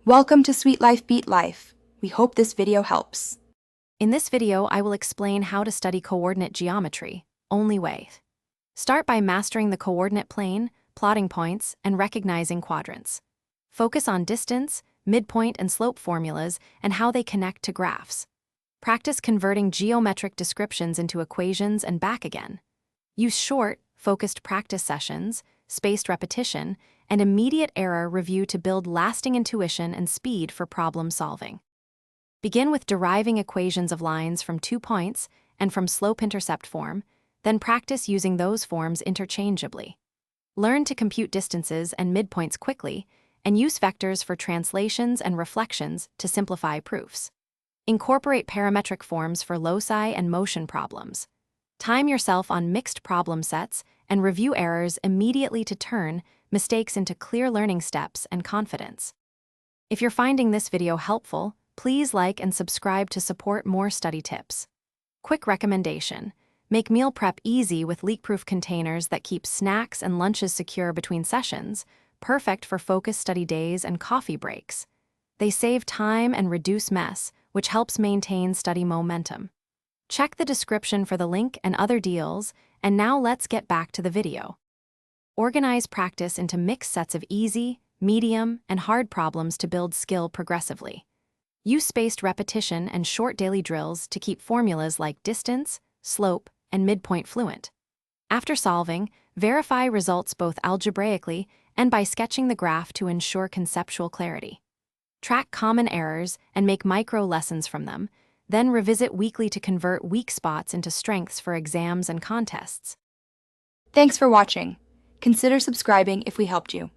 Welcome to Sweet Life Beat Life. We hope this video helps. In this video, I will explain how to study coordinate geometry, only way. Start by mastering the coordinate plane, plotting points, and recognizing quadrants. Focus on distance, midpoint, and slope formulas and how they connect to graphs. Practice converting geometric descriptions into equations and back again. Use short, focused practice sessions, spaced repetition, and immediate error review to build lasting intuition and speed for problem solving. Begin with deriving equations of lines from 2 points and from slope-intercept form, then practice using those forms interchangeably. Learn to compute distances and midpoints quickly, and use vectors for translations and reflections to simplify proofs. Incorporate parametric forms for loci and motion problems. Time yourself on mixed problem sets and review errors immediately to turn mistakes into clear learning steps and confidence. If you're finding this video helpful, please like and subscribe to support more study tips. Quick recommendation: make meal prep easy with leak-proof containers that keep snacks and lunches secure between sessions, perfect for focused study days and coffee breaks. They save time and reduce mess, which helps maintain study momentum. Check the description for the link and other deals, and now let's get back to the video. Organize practice into mixed sets of easy, medium, and hard problems to build skill progressively. Use spaced repetition and short daily drills to keep formulas like distance, slope, and midpoint fluent. After solving, verify results both algebraically and by sketching the graph to ensure conceptual clarity. Track common errors and make micro lessons from them, then revisit weekly to convert weak spots into strengths for exams and contests. Thanks for watching. Consider subscribing if we helped you.